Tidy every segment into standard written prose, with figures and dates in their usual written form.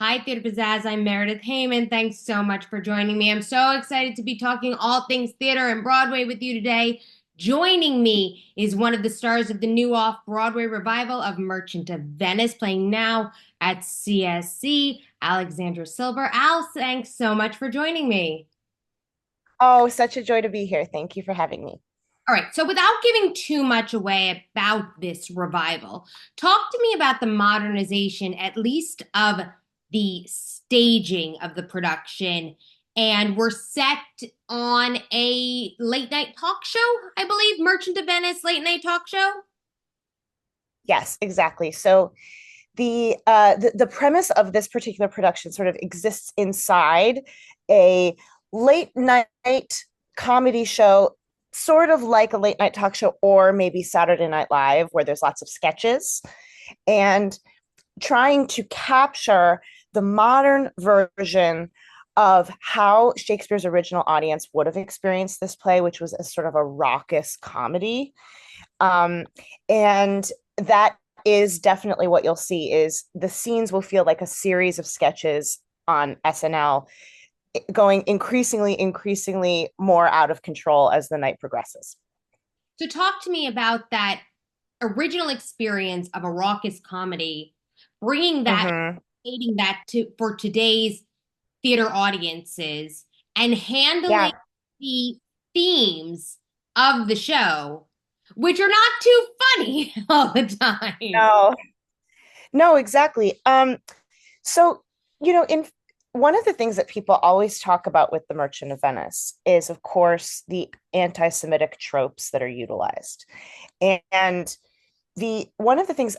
Hi, Theater Pizzazz. I'm Meredith Heyman. Thanks so much for joining me. I'm so excited to be talking all things theater and Broadway with you today. Joining me is one of the stars of the new off-Broadway revival of Merchant of Venice, playing now at CSC, Alexandra Silber. Al, thanks so much for joining me. Oh, such a joy to be here. Thank you for having me. All right, so without giving too much away about this revival, talk to me about the modernization, at least of the staging of the production. And we're set on a late night talk show, I believe, Merchant of Venice late night talk show. Yes, exactly. So the premise of this particular production sort of exists inside a late night comedy show, sort of like a late night talk show, or maybe Saturday Night Live, where there's lots of sketches, and trying to capture the modern version of how Shakespeare's original audience would have experienced this play, which was a sort of a raucous comedy. And that is definitely what you'll see is the scenes will feel like a series of sketches on SNL, going increasingly more out of control as the night progresses. So talk to me about that original experience of a raucous comedy, bringing that, Mm-hmm. creating that to for today's theater audiences and handling Yeah. the themes of the show, which are not too funny all the time. No, no, exactly. So, in one of the things that people always talk about with The Merchant of Venice is, of course, the anti-Semitic tropes that are utilized. And the one of the things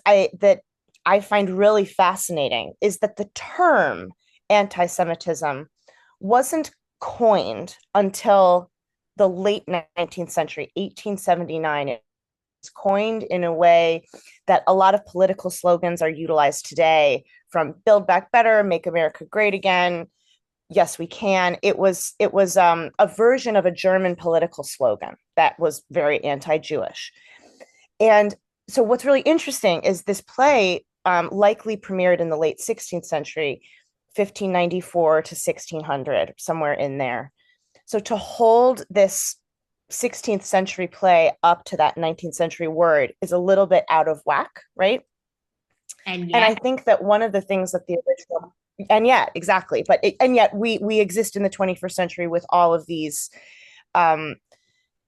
I find really fascinating is that the term anti-Semitism wasn't coined until the late 19th century, 1879. It's coined in a way that a lot of political slogans are utilized today, from Build Back Better, Make America Great Again, Yes We Can. It was a version of a German political slogan that was very anti-Jewish. And so what's really interesting is this play likely premiered in the late 16th century, 1594 to 1600, somewhere in there. So to hold this 16th century play up to that 19th century word is a little bit out of whack, right? And And yet, I think that one of the things that the original, and yet exactly, and yet we exist in the 21st century with all of these um,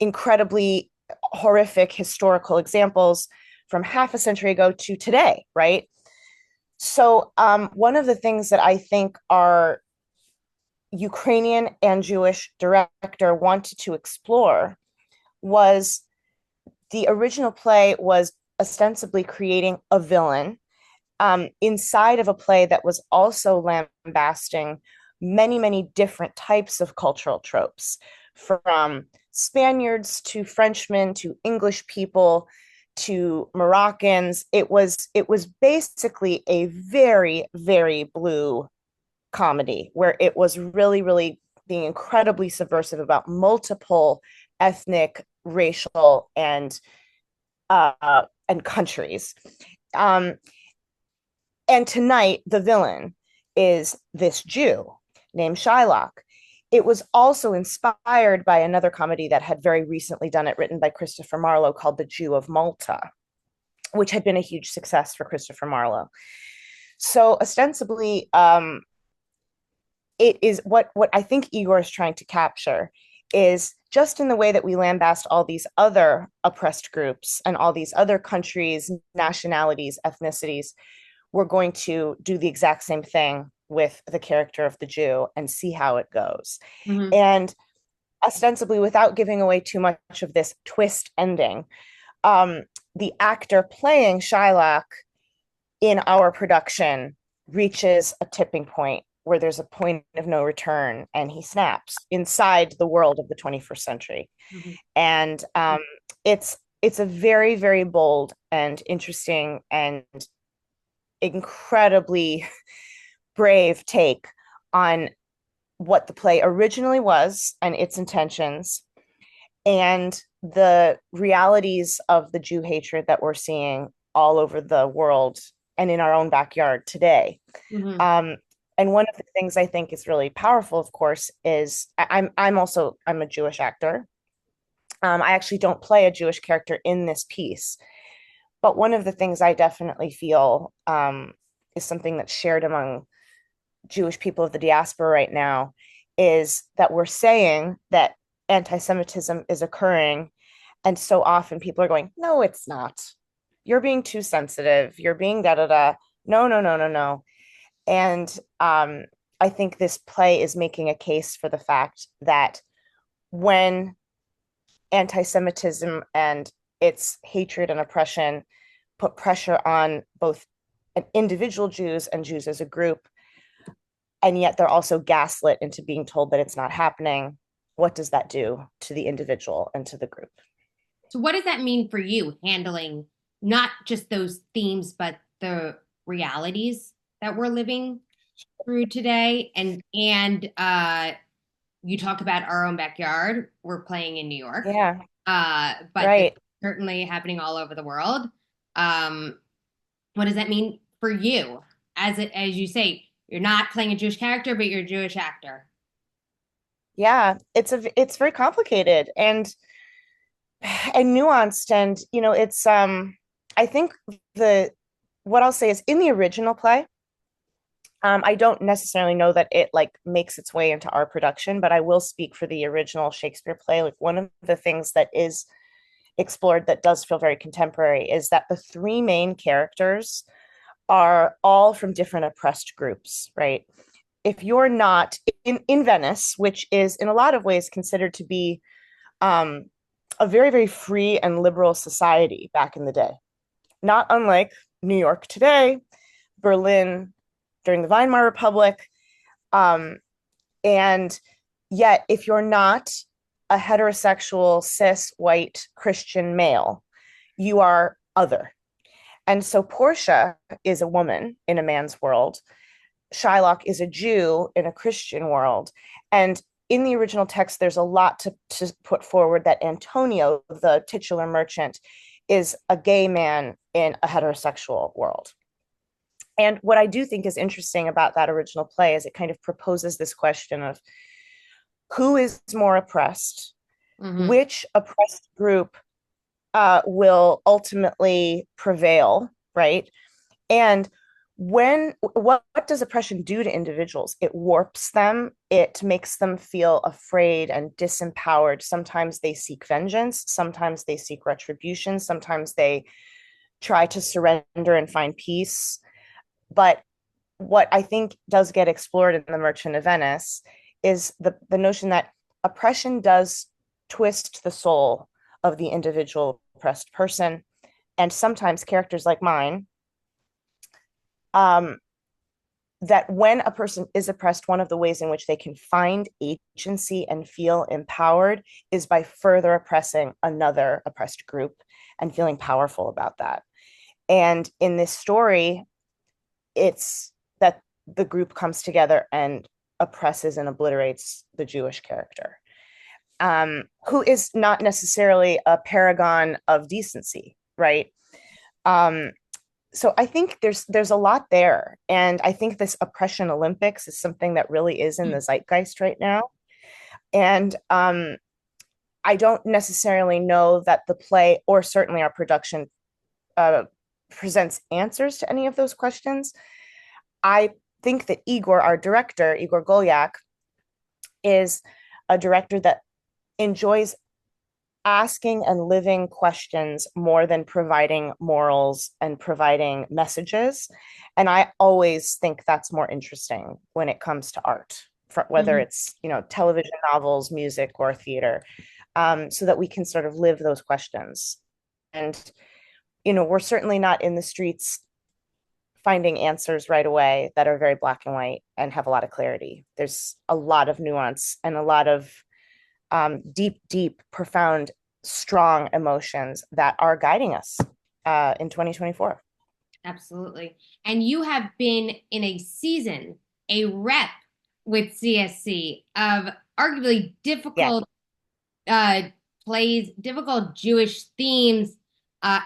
incredibly horrific historical examples from half a century ago to today, right? So one of the things that I think our Ukrainian and Jewish director wanted to explore was the original play was ostensibly creating a villain inside of a play that was also lambasting many different types of cultural tropes, from Spaniards to Frenchmen to English people to Moroccans. It was basically a very blue comedy where it was really being incredibly subversive about multiple ethnic, racial, and countries. Um, and tonight, the villain is this Jew named Shylock. It was also inspired by another comedy that had very recently done it, written by Christopher Marlowe, called The Jew of Malta, which had been a huge success for Christopher Marlowe. So ostensibly, it is what I think Igor is trying to capture is, just in the way that we lambast all these other oppressed groups and all these other countries, nationalities, ethnicities, we're going to do the exact same thing with the character of the Jew and see how it goes. mhm. And ostensibly, without giving away too much of this twist ending, the actor playing Shylock in our production reaches a tipping point where there's a point of no return and he snaps inside the world of the 21st century. Mhm. And it's a very bold and interesting and incredibly brave take on what the play originally was and its intentions, and the realities of the Jew hatred that we're seeing all over the world and in our own backyard today. Mhm. Um, And one of the things I think is really powerful, of course, is I'm a Jewish actor. I actually don't play a Jewish character in this piece, but one of the things I definitely feel is something that's shared among Jewish people of the diaspora right now is that we're saying that anti-Semitism is occurring, and so often people are going, "No, it's not. You're being too sensitive. You're being da da da. No, no, no, no, no." And I think this play is making a case for the fact that when anti-Semitism and its hatred and oppression put pressure on both individual Jews and Jews as a group, and yet they're also gaslit into being told that it's not happening. What does that do to the individual and to the group? So what does that mean for you handling not just those themes, but the realities that we're living through today? And you talk about our own backyard. We're playing in New York. Yeah, But this right. is certainly happening all over the world. Um, what does that mean for you? As you say, you're not playing a Jewish character, but you're a Jewish actor. Yeah, it's very complicated and nuanced, and it's I think the what I'll say is in the original play, I don't necessarily know that it like makes its way into our production, but I will speak for the original Shakespeare play. Like one of the things that is explored that does feel very contemporary is that the three main characters are all from different oppressed groups, right? If you're not in Venice, which is in a lot of ways considered to be um, a very, very free and liberal society back in the day, not unlike New York today, Berlin during the Weimar Republic. Um, and yet, if you're not a heterosexual, cis, white Christian male, you are other. And so Portia is a woman in a man's world. Shylock is a Jew in a Christian world. And in the original text, there's a lot to put forward that Antonio, the titular merchant, is a gay man in a heterosexual world. And what I do think is interesting about that original play is it kind of proposes this question of who is more oppressed, Mm-hmm. which oppressed group will ultimately prevail, right? And what does oppression do to individuals? It warps them, it makes them feel afraid and disempowered. Sometimes they seek vengeance, sometimes they seek retribution, sometimes they try to surrender and find peace. But what I think does get explored in The Merchant of Venice is the notion that oppression does twist the soul of the individual oppressed person. And sometimes characters like mine, um, that when a person is oppressed, one of the ways in which they can find agency and feel empowered is by further oppressing another oppressed group and feeling powerful about that. And in this story, it's that the group comes together and oppresses and obliterates the Jewish character, who is not necessarily a paragon of decency, right? Um, so I think there's a lot there, and I think this oppression Olympics is something that really is in the zeitgeist right now. And I don't necessarily know that the play, or certainly our production, uh, presents answers to any of those questions. I think that Igor, our director, Igor Golyak, is a director that enjoys asking and living questions more than providing morals and providing messages. And I always think that's more interesting when it comes to art, for whether Mm-hmm. it's, television, novels, music, or theater, so that we can sort of live those questions. And, we're certainly not in the streets finding answers right away that are very black and white and have a lot of clarity. There's a lot of nuance and a lot of deep, deep, profound, strong emotions that are guiding us in 2024. Absolutely. And you have been in a season, a rep with CSC of arguably Yeah. difficult uh, plays, difficult Jewish themes,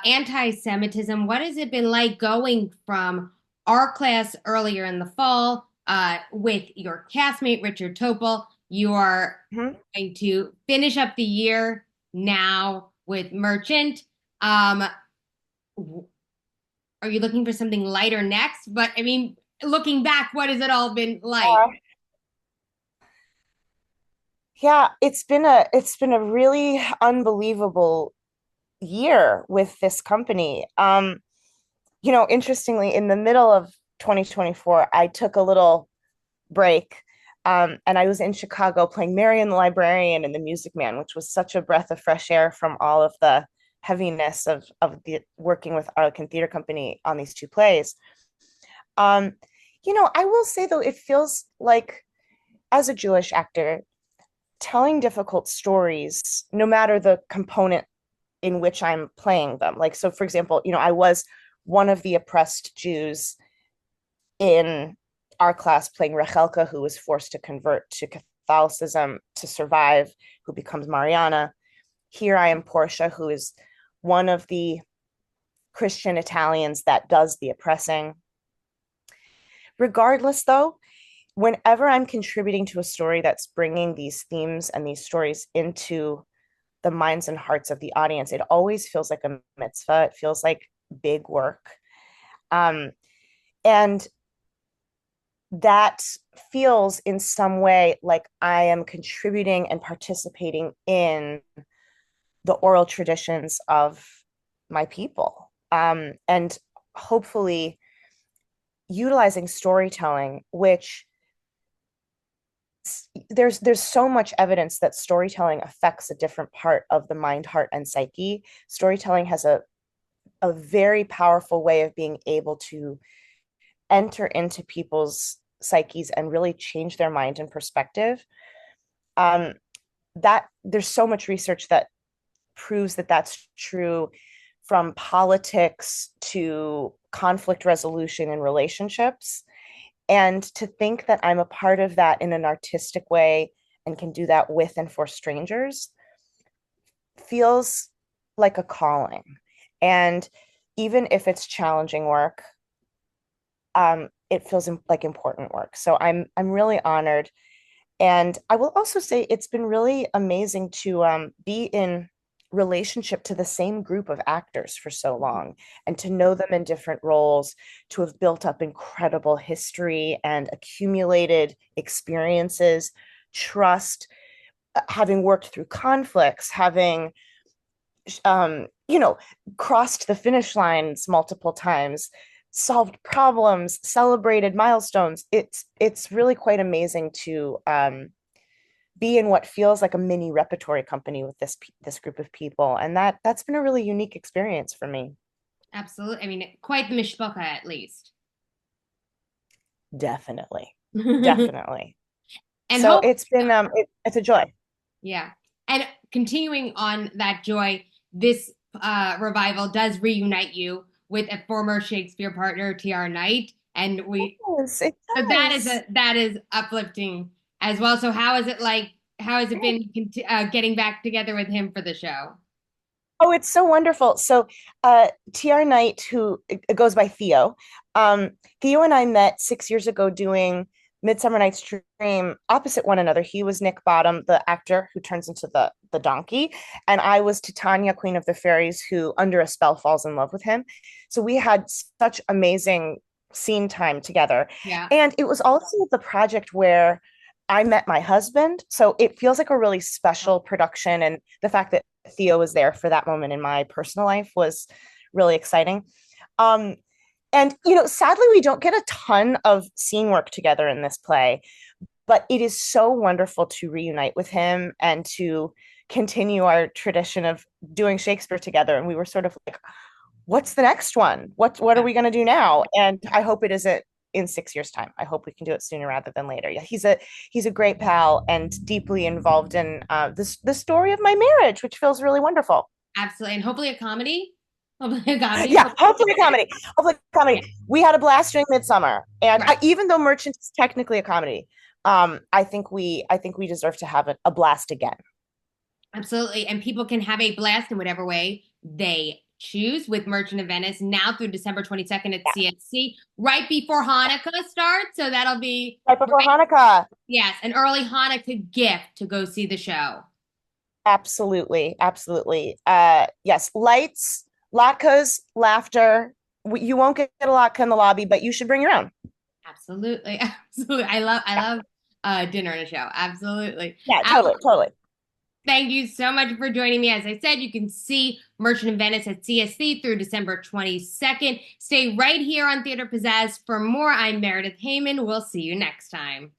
anti-Semitism. What has it been like going from our class earlier in the fall with your castmate Richard Topol. You are Mhm. going to finish up the year now with Merchant. Um, are you looking for something lighter next? But I mean, looking back, what has it all been like? Yeah, it's been a really unbelievable year with this company. Interestingly, in the middle of 2024, I took a little break. And I was in Chicago playing Marion the Librarian and the Music Man, which was such a breath of fresh air from all of the heaviness of the working with Arlequin Theater Company on these two plays. Um, I will say though, it feels like as a Jewish actor, telling difficult stories, no matter the component in which I'm playing them. Like, so for example, I was one of the oppressed Jews in our class playing Rechelka, who was forced to convert to Catholicism to survive, who becomes Mariana. Here I am, Portia, who is one of the Christian Italians that does the oppressing. Regardless, though, whenever I'm contributing to a story that's bringing these themes and these stories into the minds and hearts of the audience, it always feels like a mitzvah. It feels like big work. Um, and that feels in some way like I am contributing and participating in the oral traditions of my people. And hopefully utilizing storytelling, which there's so much evidence that storytelling affects a different part of the mind, heart, and psyche. Storytelling has a very powerful way of being able to enter into people's psyches and really change their mind and perspective. Um, that there's so much research that proves that that's true, from politics to conflict resolution in relationships. And to think that I'm a part of that in an artistic way and can do that with and for strangers feels like a calling. And even if it's challenging work, it feels like important work. So I'm really honored. And I will also say it's been really amazing to be in relationship to the same group of actors for so long and to know them in different roles, to have built up incredible history and accumulated experiences, trust, having worked through conflicts, having um, you know, crossed the finish lines multiple times, solved problems, celebrated milestones. It's really quite amazing to be in what feels like a mini repertory company with this group of people, and that's been a really unique experience for me. Absolutely. I mean, quite the mishpacha at least. Definitely, And definitely. So hope, it's a joy. yeah. And continuing on that joy, this revival does reunite you with a former Shakespeare partner, T.R. Knight, and we Yes, it so does. that is uplifting as well. So how is it like? How has it been getting back together with him for the show? Oh, it's so wonderful. So, TR Knight, who goes by Theo, Theo and I met 6 years ago doing Midsummer Night's Dream opposite one another. He was Nick Bottom, the actor who turns into the donkey, and I was Titania, Queen of the Fairies, who under a spell falls in love with him. So we had such amazing scene time together, Yeah. and it was also the project where I met my husband. So it feels like a really special production, and the fact that Theo was there for that moment in my personal life was really exciting. Um, and sadly, we don't get a ton of scene work together in this play, but it is so wonderful to reunite with him and to continue our tradition of doing Shakespeare together. And we were sort of like, what's the next one? What are we going to do now? And I hope it isn't in 6 years' time. I hope we can do it sooner rather than later. Yeah, he's a great pal and deeply involved in the story of my marriage, which feels really wonderful. Absolutely. And hopefully a comedy. Hopefully a comedy. Yeah, hopefully a comedy. Hopefully a comedy. We had a blast during Midsummer, and Right. even though Merchant is technically a comedy, I think we deserve to have a blast again. Absolutely. And people can have a blast in whatever way they choose with Merchant of Venice now through December 22nd at Yeah, CSC, right before Hanukkah starts. So that'll be, right before Hanukkah. yes, an early Hanukkah gift to go see the show. Absolutely, absolutely. Yes, lights, latkes, laughter. You won't get a latke in the lobby, but you should bring your own. Absolutely. Absolutely. I Yeah, love dinner and a show. Absolutely. yeah, totally, totally. Thank you so much for joining me. As I said, you can see Merchant of Venice at CSC through December 22nd. Stay right here on Theater Pizzazz for more. I'm Meredith Heyman. We'll see you next time.